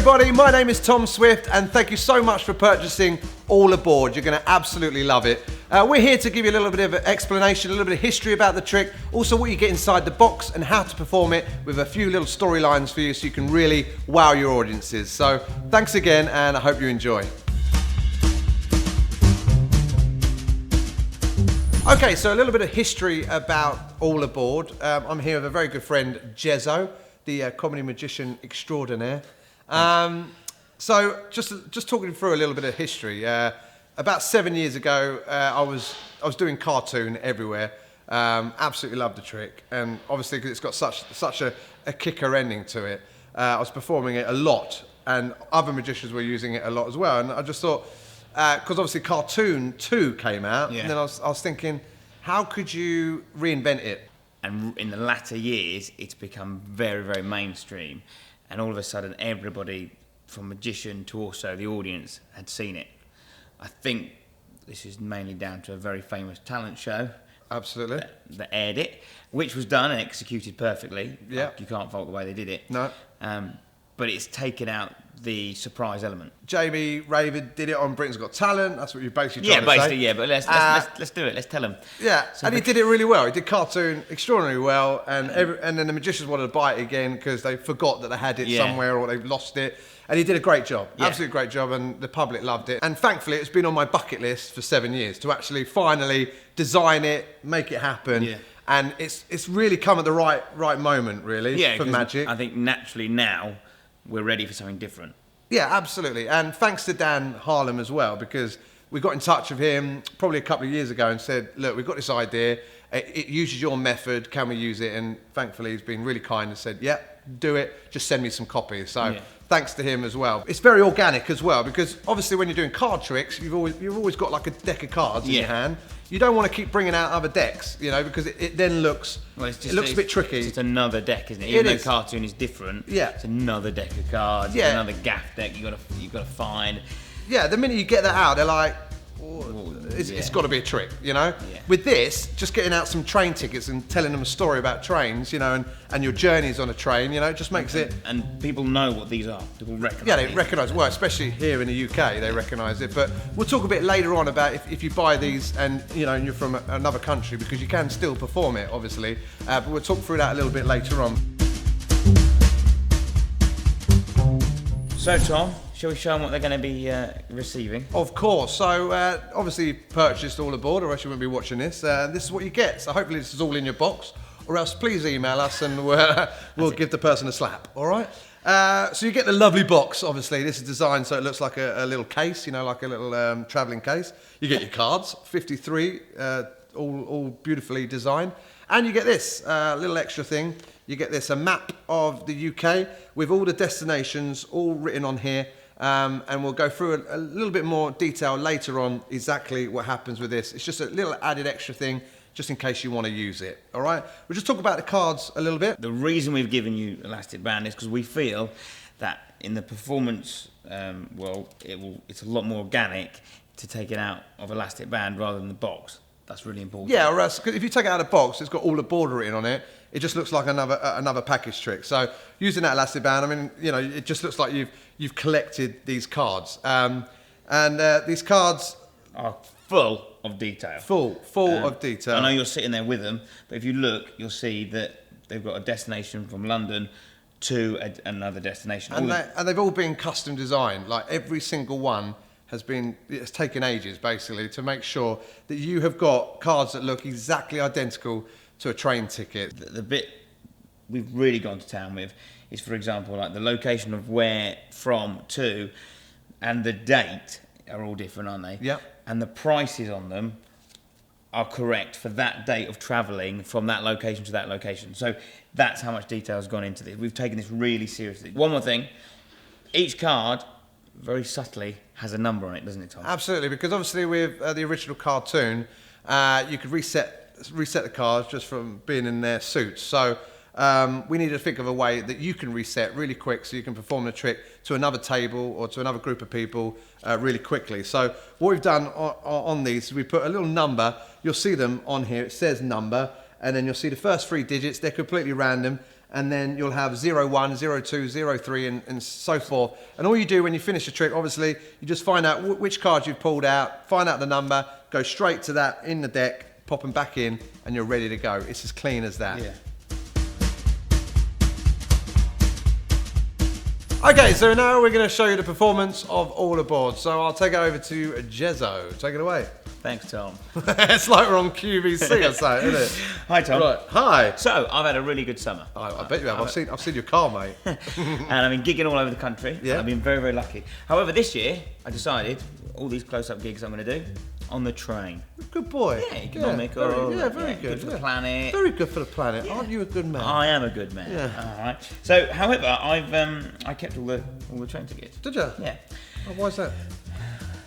everybody, my name is Tom Swift and thank you so much for purchasing All Aboard. You're going to absolutely love it. We're here to give you a little bit of an explanation, a little bit of history about the trick, also what you get inside the box and how to perform it with a few little storylines for you so you can really wow your audiences. So thanks again and I hope you enjoy. Okay, so a little bit of history about All Aboard. I'm here with a very good friend, Jezzo, the comedy magician extraordinaire. So just talking through a little bit of history. About 7 years ago, I was doing Card-toon everywhere. Absolutely loved the trick, and obviously because it's got such a kicker ending to it, I was performing it a lot, and other magicians were using it a lot as well. And I just thought, because obviously Card-toon 2 came out, and then I was thinking, how could you reinvent it? And in the latter years, it's become very, very mainstream. And all of a sudden, everybody, from magician to also the audience, had seen it. I think this is mainly down to a very famous talent show. Absolutely. That aired it, which was done and executed perfectly. Yeah. Like, you can't fault the way they did it. No. But it's taken out the surprise element. Jamie Raven did it on Britain's Got Talent. That's what you're basically trying to say. Yeah, basically, yeah. But let's do it. Let's tell them. Yeah, so and he did it really well. He did Card-toon extraordinarily well, and then the magicians wanted to buy it again because they forgot that they had it somewhere or they lost it. And he did a great job, absolutely great job, and the public loved it. And thankfully, it's been on my bucket list for 7 years to actually finally design it, make it happen. Yeah. And it's really come at the right moment, really, for magic. I think naturally now we're ready for something different. Yeah, absolutely. And thanks to Dan Harlan as well, because we got in touch with him probably a couple of years ago and said, look, we've got this idea. It uses your method. Can we use it? And thankfully, he's been really kind and said, yeah, do it. Just send me some copies. So thanks to him as well. It's very organic as well, because obviously when you're doing card tricks, you've always got like a deck of cards in your hand. You don't want to keep bringing out other decks, you know, because it then looks a bit tricky. It's just another deck, isn't it? Even though Card-toon is different, it's another deck of cards. It's another gaff deck you got to find. Yeah, the minute you get that out, they're like, it's got to be a trick, you know? Yeah. With this, just getting out some train tickets and telling them a story about trains, you know, and your journeys on a train, you know, it just makes it... And people know what these are. People recognise Yeah, they recognise, well, especially here in the UK, they recognise it. But we'll talk a bit later on about if you buy these and, you know, and you're from another country, because you can still perform it, obviously. But we'll talk through that a little bit later on. So, Tom, shall we show them what they're going to be receiving? Of course. So, obviously, you purchased All Aboard, or else you wouldn't be watching this. This is what you get. So, hopefully, this is all in your box, or else please email us and we'll give the person a slap. All right? So, you get the lovely box, obviously. This is designed so it looks like a little case, you know, like a little travelling case. You get your cards, 53, all beautifully designed. And you get this little extra thing. You get this, a map of the UK with all the destinations all written on here. And we'll go through a little bit more detail later on exactly what happens with this. It's just a little added extra thing just in case you want to use it. All right? We'll just talk about the cards a little bit. The reason we've given you elastic band is because we feel that in the performance world, it's a lot more organic to take it out of elastic band rather than the box. That's really important. Yeah, or else, cause if you take it out of the box, it's got All Aboard written on it. It just looks like another package trick. So using that elastic band, I mean, you know, it just looks like you've collected these cards, and these cards are full of detail. Full of detail. I know you're sitting there with them, but if you look, you'll see that they've got a destination from London to another destination, and they've all been custom designed. Like every single one it's taken ages basically to make sure that you have got cards that look exactly identical to a train ticket. The bit we've really gone to town with is, for example, like the location of where from to, and the date are all different, aren't they? Yeah. And the prices on them are correct for that date of travelling from that location to that location. So that's how much detail has gone into this. We've taken this really seriously. One more thing, each card very subtly has a number on it, doesn't it, Tom? Absolutely, because obviously with the original Card-toon, you could reset the cards just from being in their suits. So we need to think of a way that you can reset really quick so you can perform the trick to another table or to another group of people really quickly. So what we've done on these is we put a little number. You'll see them on here. It says number, and then you'll see the first 3 digits. They're completely random. and then you'll have 01, 02, 03, and so forth. And all you do when you finish a trick, obviously, you just find out which card you've pulled out, find out the number, go straight to that in the deck, pop them back in, and you're ready to go. It's as clean as that. Yeah. Okay, so now we're going to show you the performance of all aboard. So I'll take it over to Jezzo. Take it away. Thanks, Tom. It's like we're on QVC or something, isn't it? Hi, Tom. Right. Hi. So, I've had a really good summer. I bet you have. I've seen your car, mate. And I've been gigging all over the country. Yeah. I've been very, very lucky. However, this year, I decided all these close-up gigs I'm going to do on the train. Good boy. Yeah, economical. Very good. Good for the planet. Very good for the planet. Aren't you a good man? I am a good man. Yeah. All right. So, however, I kept all the train tickets. Did you? Yeah. Oh, why's that?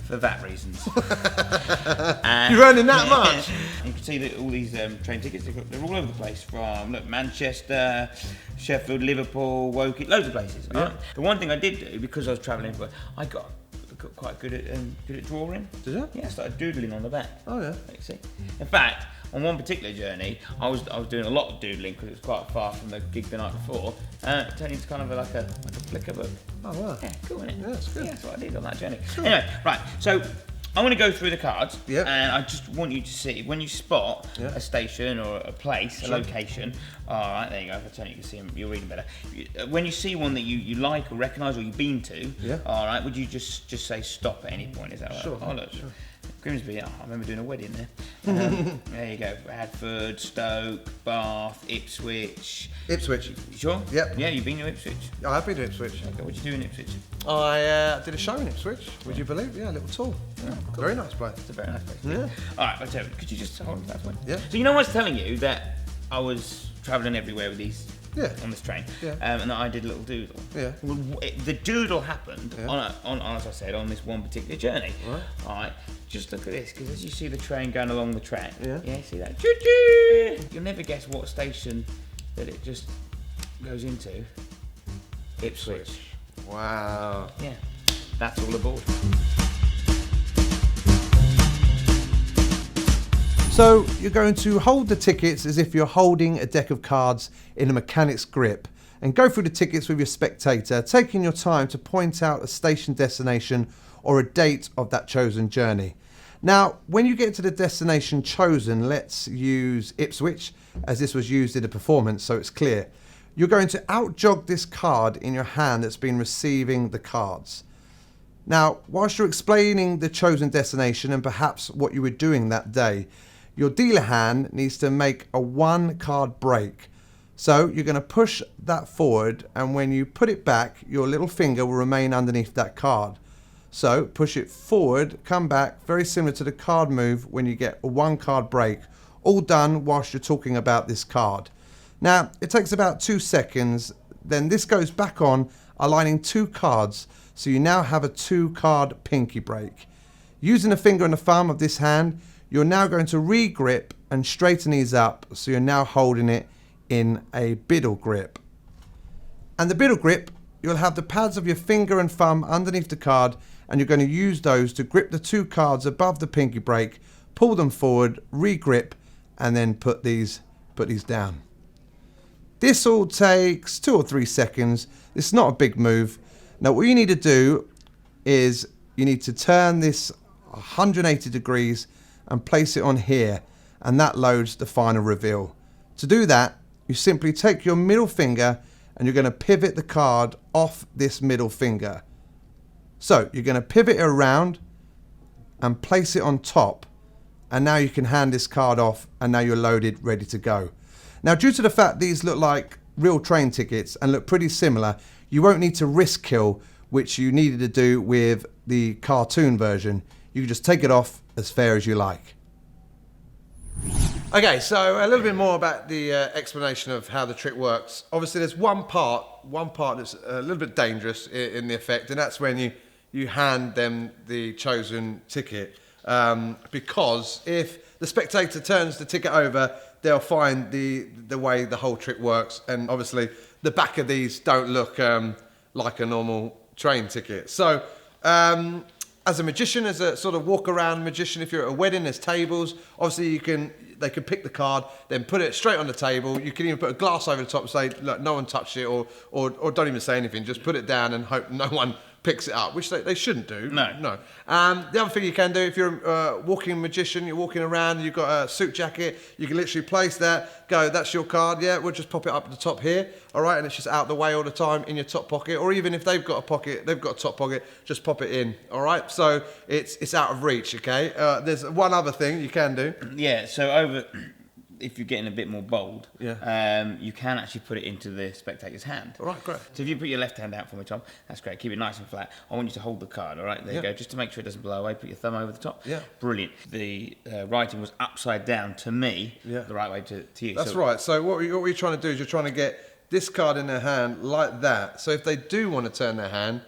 For that reasons. You're earning that much? You can see that all these train tickets, they're all over the place, from Manchester, Sheffield, Liverpool, Woking, loads of places. Yeah. Right? The one thing I did do, because I was travelling everywhere, I got quite good at drawing. Did you? Yeah, I started doodling on the back. Oh, yeah. You see. In fact, on one particular journey, I was doing a lot of doodling because it was quite far from the gig the night before. It turned into kind of like a flicker book. Oh, wow. Yeah, cool, isn't it? Yeah, that's good. Yeah, that's what I did on that journey. Anyway, right, so I'm going to go through the cards, Yep. and I just want you to see, when you spot Yeah. a station or a place, a location, all right, there you go, if I turn it, you can see them, you're reading better. When you see one that you like or recognise or you've been to, Yeah. all right, would you just say stop at any point? Is that right? Sure, Oh, look. sure. Grimsby, I remember doing a wedding there. There you go, Radford, Stoke, Bath, Ipswich. Ipswich. You sure? Yep. Yeah, you've been to Ipswich. I have been to Ipswich. Okay, what'd you do in Ipswich? I did a show in Ipswich. Would you believe? Yeah, a little tour. Yeah, cool. Very nice place. It's a very nice place. Yeah. All right, I'll tell you, could you just hold on to that one? Yeah. So you know I was telling you that I was travelling everywhere with these Yeah. on this train, Yeah. and that I did a little doodle. Yeah. Well, the doodle happened Yeah. on, as I said, on this one particular journey. Right. All right, just look at this, because as you see the train going along the track, Yeah. see that? Choo-choo! You'll never guess what station that it just goes into. Ipswich. Wow. Yeah, that's all aboard. So you're going to hold the tickets as if you're holding a deck of cards in a mechanic's grip, and go through the tickets with your spectator, taking your time to point out a station destination or a date of that chosen journey. Now, when you get to the destination chosen, let's use Ipswich, as this was used in the performance, so it's clear. You're going to out-jog this card in your hand that's been receiving the cards. Now, whilst you're explaining the chosen destination and perhaps what you were doing that day, your dealer hand needs to make a 1 card break. So you're going to push that forward, and when you put it back, your little finger will remain underneath that card. So push it forward, come back, very similar to the card move when you get a 1 card break, all done whilst you're talking about this card. Now, it takes about 2 seconds, then this goes back on, aligning 2 cards, so you now have a 2 card pinky break. Using the finger and the thumb of this hand, you're now going to re-grip and straighten these up, so you're now holding it in a biddle grip. And the biddle grip, you'll have the pads of your finger and thumb underneath the card, and you're going to use those to grip the 2 cards above the pinky break, pull them forward, re-grip, and then put these down. This all takes 2 or 3 seconds. It's not a big move. Now what you need to do is you need to turn this 180 degrees and place it on here, and that loads the final reveal. To do that, you simply take your middle finger and you're going to pivot the card off this middle finger. So you're going to pivot it around and place it on top, and now you can hand this card off, and now you're loaded, ready to go. Now, due to the fact these look like real train tickets and look pretty similar, you won't need to risk kill, which you needed to do with the cartoon version. You can just take it off as fair as you like. Okay, so a little bit more about the explanation of how the trick works. Obviously, there's one part that's a little bit dangerous in the effect, and that's when you hand them the chosen ticket. Because if the spectator turns the ticket over, they'll find the way the whole trick works, and obviously the back of these don't look like a normal train ticket. So as a magician, as a sort of walk around magician, if you're at a wedding, there's tables. Obviously you can they can pick the card, then put it straight on the table. You can even put a glass over the top and say, look, no one touched it, or don't even say anything. Just put it down and hope no one picks it up, which they shouldn't do. No. The other thing you can do, if you're a walking magician, you're walking around, you've got a suit jacket, you can literally place that, go, that's your card, yeah, we'll just pop it up at the top here, all right, and it's just out the way all the time in your top pocket, or even if they've got a top pocket, just pop it in, all right, so it's out of reach, okay? There's one other thing you can do. Yeah, so if you're getting a bit more bold, you can actually put it into the spectator's hand. All right, great. So if you put your left hand out for me, Tom, that's great. Keep it nice and flat. I want you to hold the card, all right? There you go. Just to make sure it doesn't blow away, put your thumb over the top. Yeah. Brilliant. The writing was upside down to me, the right way to you. That's right. So what we're trying to do is you're trying to get this card in their hand like that. So if they do want to turn their hand,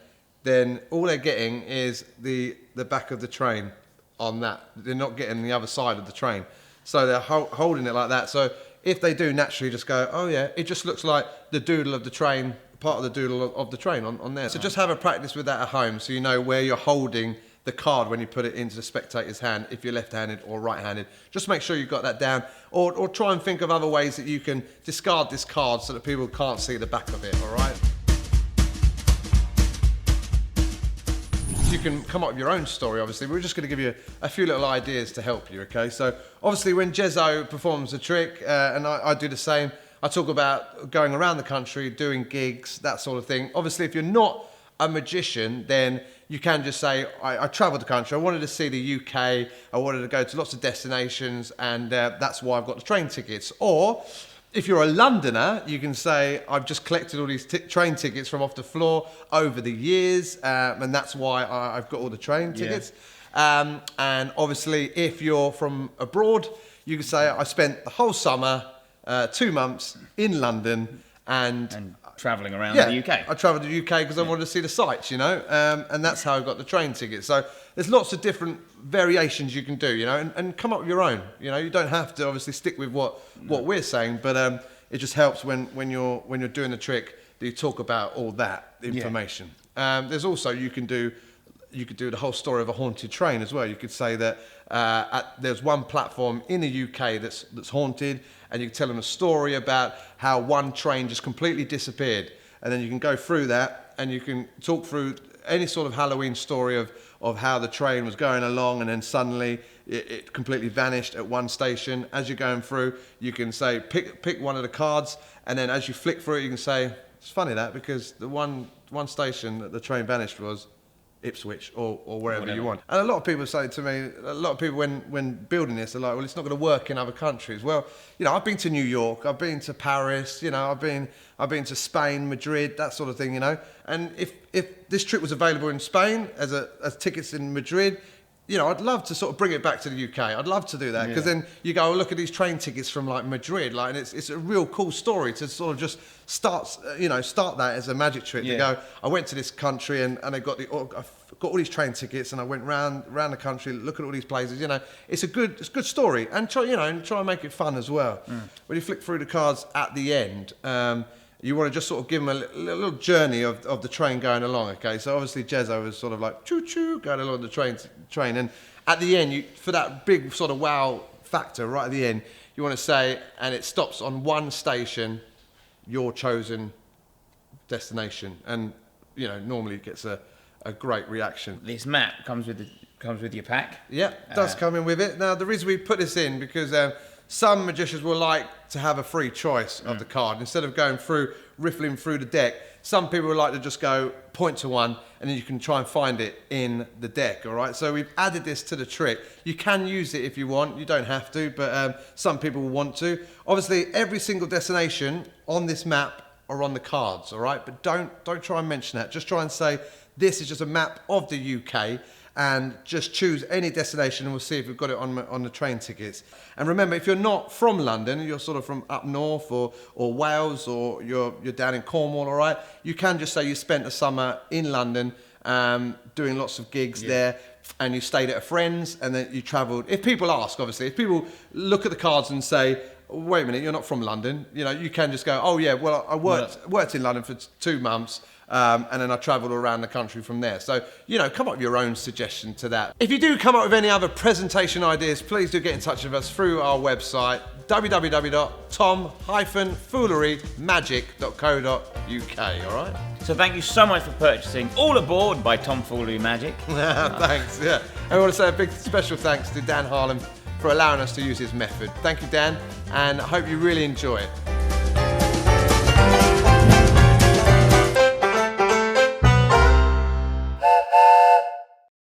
then all they're getting is the back of the train on that. They're not getting the other side of the train. So they're holding it like that. So if they do naturally just go, oh yeah, it just looks like the doodle of the train, part of the doodle of the train on there. So just have a practice with that at home so you know where you're holding the card when you put it into the spectator's hand, if you're left-handed or right-handed. Just make sure you've got that down, or try and think of other ways that you can discard this card so that people can't see the back of it, all right? You can come up with your own story, obviously. We're just going to give you a few little ideas to help you, okay? So, obviously, when Jezzo performs a trick, and I do the same, I talk about going around the country, doing gigs, that sort of thing. Obviously, if you're not a magician, then you can just say, I travelled the country, I wanted to see the UK, I wanted to go to lots of destinations, and that's why I've got the train tickets. Or, if you're a Londoner, you can say, I've just collected all these train tickets from off the floor over the years, and that's why I've got all the train tickets. And obviously, if you're from abroad, you can say, I spent the whole summer, 2 months in London, and travelling around the UK. I travelled to the UK because I wanted to see the sights, you know, and that's how I got the train ticket. So there's lots of different variations you can do, you know, and come up with your own. You know, you don't have to obviously stick with what we're saying, but it just helps when you're doing the trick that you talk about all that information. There's also you could do the whole story of a haunted train as well. You could say that there's one platform in the UK that's haunted, and you can tell them a story about how one train just completely disappeared, and then you can go through that, and you can talk through any sort of Halloween story of how the train was going along, and then suddenly it completely vanished at one station. As you're going through, you can say pick one of the cards, and then as you flick through it, you can say, it's funny that, because the one station that the train vanished was Ipswich or wherever you want. And a lot of people say to me, a lot of people when building this are like, well, it's not going to work in other countries. Well, you know, I've been to New York, I've been to Paris, you know, I've been to Spain, Madrid, that sort of thing, you know. And if this trip was available in Spain as tickets in Madrid, you know, I'd love to sort of bring it back to the UK. I'd love to do that, because then you go, look at these train tickets from like Madrid, like, and it's a real cool story to sort of just start that as a magic trick. To go, I went to this country and I got I've got all these train tickets, and I went round the country, look at all these places. You know, it's a good story, and try and make it fun as well. When you flick through the cards at the end, you want to just sort of give them a little journey of the train going along, okay? So obviously Jezzo was sort of like choo-choo going along the train. And at the end, for that big sort of wow factor right at the end, you want to say, and it stops on one station, your chosen destination. And, you know, normally it gets a great reaction. This map comes with your pack. Yeah, it does come in with it. Now, the reason we put this in, because some magicians will like to have a free choice of the card. Instead of going through, riffling through the deck, some people would like to just go point to one, and then you can try and find it in the deck, all right? So we've added this to the trick. You can use it if you want. You don't have to, but some people will want to. Obviously, every single destination on this map are on the cards, all right? But don't try and mention that. Just try and say, this is just a map of the UK, and just choose any destination, and we'll see if we've got it on the train tickets. And remember, if you're not from London, you're sort of from up north or Wales, or you're down in Cornwall, all right, you can just say you spent the summer in London doing lots of gigs there, and you stayed at a friend's, and then you travelled. If people ask, obviously, if people look at the cards and say, wait a minute, you're not from London, you know, you can just go, oh yeah, well, I worked in London for 2 months, and then I travelled around the country from there. So, you know, come up with your own suggestion to that. If you do come up with any other presentation ideas, please do get in touch with us through our website, www.tom-foolerymagic.co.uk, all right? So thank you so much for purchasing All Aboard by Tom-Foolery Magic. Thanks, yeah. And I want to say a big special thanks to Dan Harlan for allowing us to use his method. Thank you, Dan, and I hope you really enjoy it.